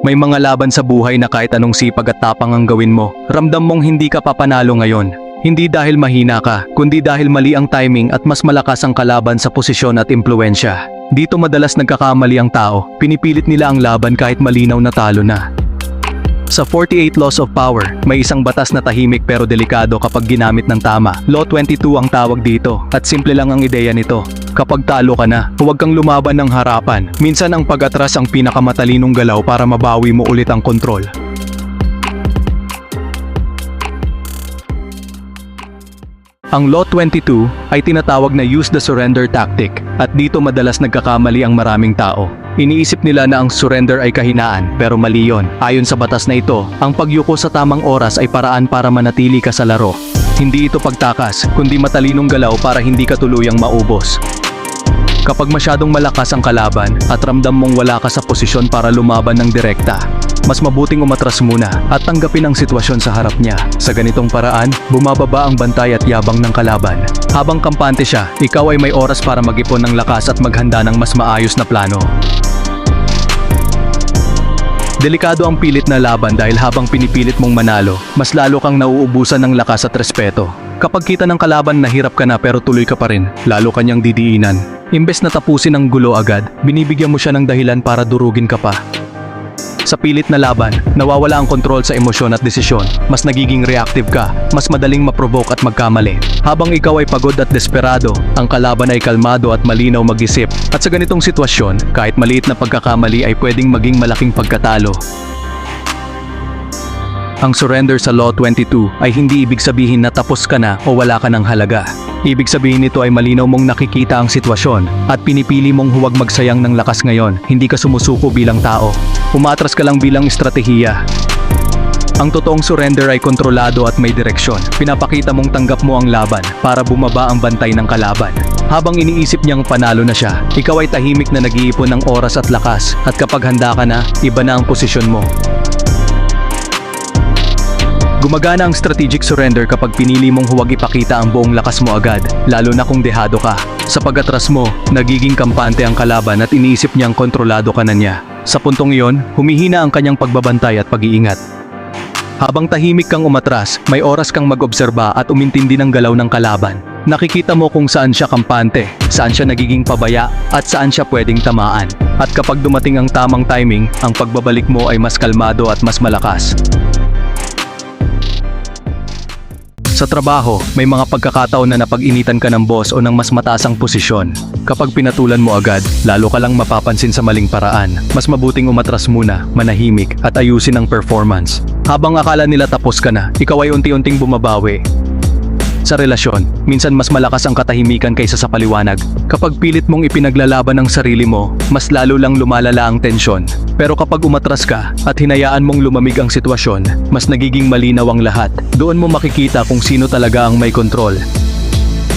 May mga laban sa buhay na kahit anong sipag at tapang ang gawin mo, ramdam mong hindi ka papanalo ngayon. Hindi dahil mahina ka, kundi dahil mali ang timing at mas malakas ang kalaban sa posisyon at impluensya. Dito madalas nagkakamali ang tao, pinipilit nila ang laban kahit malinaw na talo na. Sa 48 Laws of Power, may isang batas na tahimik pero delikado kapag ginamit ng tama. Law 22 ang tawag dito, at simple lang ang ideya nito. Kapag talo ka na, huwag kang lumaban ng harapan. Minsan ang pag-atras ang pinakamatalinong galaw para mabawi mo ulit ang kontrol. Ang Law 22 ay tinatawag na use the surrender tactic, at dito madalas nagkakamali ang maraming tao. Iniisip nila na ang surrender ay kahinaan, pero mali yon. Ayon sa batas na ito, ang pagyuko sa tamang oras ay paraan para manatili ka sa laro. Hindi ito pagtakas, kundi matalinong galaw para hindi ka tuluyang maubos. Kapag masyadong malakas ang kalaban at ramdam mong wala ka sa posisyon para lumaban ng direkta, mas mabuting umatras muna at tanggapin ang sitwasyon sa harap niya. Sa ganitong paraan, bumababa ang bantay at yabang ng kalaban. Habang kampante siya, ikaw ay may oras para mag-ipon ng lakas at maghanda ng mas maayos na plano. Delikado ang pilit na laban dahil habang pinipilit mong manalo, mas lalo kang nauubusan ng lakas at respeto. Kapag kita ng kalaban na hirap ka na pero tuloy ka pa rin, lalo kanyang didiinan. Imbes na tapusin ang gulo agad, binibigyan mo siya ng dahilan para durugin ka pa. Sa pilit na laban, nawawala ang kontrol sa emosyon at desisyon. Mas nagiging reactive ka, mas madaling maprovoke at magkamali. Habang ikaw ay pagod at desperado, ang kalaban ay kalmado at malinaw mag-isip. At sa ganitong sitwasyon, kahit maliit na pagkakamali ay pwedeng maging malaking pagkatalo. Ang surrender sa Law 22 ay hindi ibig sabihin na tapos ka na o wala ka ng halaga. Ibig sabihin nito ay malinaw mong nakikita ang sitwasyon at pinipili mong huwag magsayang ng lakas ngayon, hindi ka sumusuko bilang tao. Umatras ka lang bilang estratehiya. Ang totoong surrender ay kontrolado at may direksyon. Pinapakita mong tanggap mo ang laban para bumaba ang bantay ng kalaban. Habang iniisip niyang panalo na siya, ikaw ay tahimik na nag-iipon ng oras at lakas, at kapag handa ka na, iba na ang posisyon mo. Gumagana ang strategic surrender kapag pinili mong huwag ipakita ang buong lakas mo agad, lalo na kung dehado ka. Sa pag-atras mo, nagiging kampante ang kalaban at iniisip niyang kontrolado ka na niya. Sa puntong iyon, humihina ang kanyang pagbabantay at pag-iingat. Habang tahimik kang umatras, may oras kang mag-obserba at umintindi ng galaw ng kalaban. Nakikita mo kung saan siya kampante, saan siya nagiging pabaya, at saan siya pwedeng tamaan. At kapag dumating ang tamang timing, ang pagbabalik mo ay mas kalmado at mas malakas. Sa trabaho, may mga pagkakataon na napag-initan ka ng boss o ng mas mataas ang posisyon. Kapag pinatulan mo agad, lalo ka lang mapapansin sa maling paraan. Mas mabuting umatras muna, manahimik, at ayusin ang performance. Habang akala nila tapos ka na, ikaw ay unti-unting bumabawi. Sa relasyon, minsan mas malakas ang katahimikan kaysa sa paliwanag. Kapag pilit mong ipinaglalaban ang sarili mo, mas lalo lang lumalala ang tensyon. Pero kapag umatras ka at hinayaan mong lumamig ang sitwasyon, mas nagiging malinaw ang lahat. Doon mo makikita kung sino talaga ang may kontrol.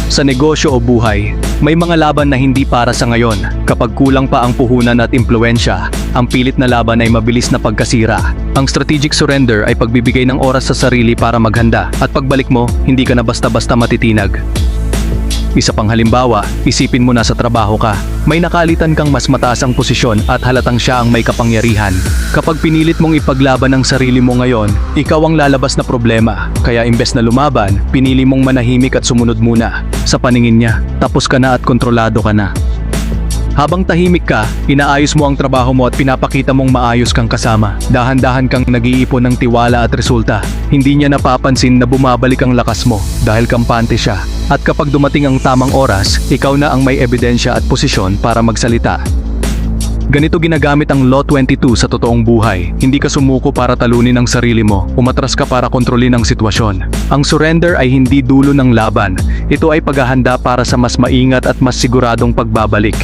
Sa negosyo o buhay, may mga laban na hindi para sa ngayon. Kapag kulang pa ang puhunan at impluensya, ang pilit na laban ay mabilis na pagkasira. Ang strategic surrender ay pagbibigay ng oras sa sarili para maghanda, at pagbalik mo, hindi ka na basta-basta matitinag. Isa pang halimbawa, isipin mo na sa trabaho ka. May nakalitan kang mas mataas ang posisyon at halatang siya ang may kapangyarihan. Kapag pinilit mong ipaglaban ang sarili mo ngayon, ikaw ang lalabas na problema. Kaya imbes na lumaban, pinili mong manahimik at sumunod muna. Sa paningin niya, tapos ka na at kontrolado ka na. Habang tahimik ka, inaayos mo ang trabaho mo at pinapakita mong maayos kang kasama. Dahan-dahan kang nag-iipon ng tiwala at resulta. Hindi niya napapansin na bumabalik ang lakas mo dahil kampante siya. At kapag dumating ang tamang oras, ikaw na ang may ebidensya at posisyon para magsalita. Ganito ginagamit ang Law 22 sa totoong buhay. Hindi ka sumuko para talunin ang sarili mo, umatras ka para kontrolin ang sitwasyon. Ang surrender ay hindi dulo ng laban. Ito ay paghahanda para sa mas maingat at mas siguradong pagbabalik.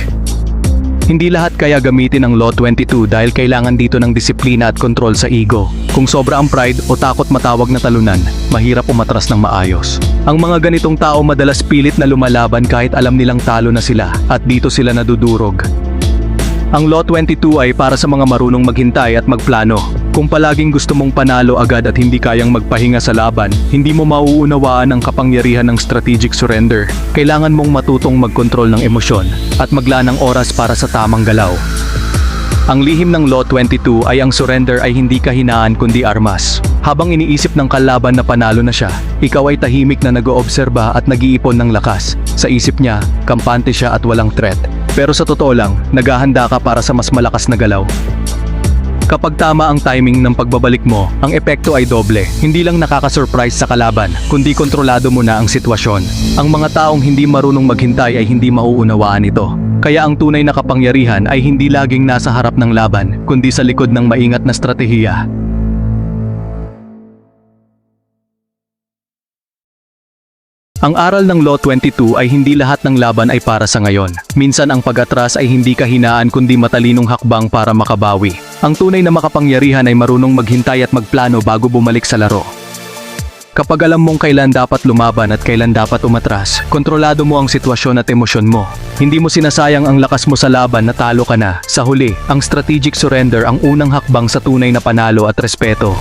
Hindi lahat kaya gamitin ang Law 22 dahil kailangan dito ng disiplina at kontrol sa ego. Kung sobra ang pride o takot matawag na talunan, mahirap umatras ng maayos. Ang mga ganitong tao madalas pilit na lumalaban kahit alam nilang talo na sila, at dito sila nadudurog. Ang Law 22 ay para sa mga marunong maghintay at magplano. Kung palaging gusto mong panalo agad at hindi kayang magpahinga sa laban, hindi mo mauunawaan ang kapangyarihan ng strategic surrender. Kailangan mong matutong magkontrol ng emosyon at maglaan ng oras para sa tamang galaw. Ang lihim ng Law 22 ay ang surrender ay hindi kahinaan kundi armas. Habang iniisip ng kalaban na panalo na siya, ikaw ay tahimik na nag-oobserba at nag-iipon ng lakas. Sa isip niya, kampante siya at walang threat. Pero sa totoo lang, naghahanda ka para sa mas malakas na galaw. Kapag tama ang timing ng pagbabalik mo, ang epekto ay doble. Hindi lang nakaka-surprise sa kalaban, kundi kontrolado mo na ang sitwasyon. Ang mga taong hindi marunong maghintay ay hindi mauunawaan ito. Kaya ang tunay na kapangyarihan ay hindi laging nasa harap ng laban, kundi sa likod ng maingat na estratehiya. Ang aral ng Law 22 ay hindi lahat ng laban ay para sa ngayon. Minsan ang pag-atras ay hindi kahinaan kundi matalinong hakbang para makabawi. Ang tunay na makapangyarihan ay marunong maghintay at magplano bago bumalik sa laro. Kapag alam mong kailan dapat lumaban at kailan dapat umatras, kontrolado mo ang sitwasyon at emosyon mo. Hindi mo sinasayang ang lakas mo sa laban na talo ka na. Sa huli, ang strategic surrender ang unang hakbang sa tunay na panalo at respeto.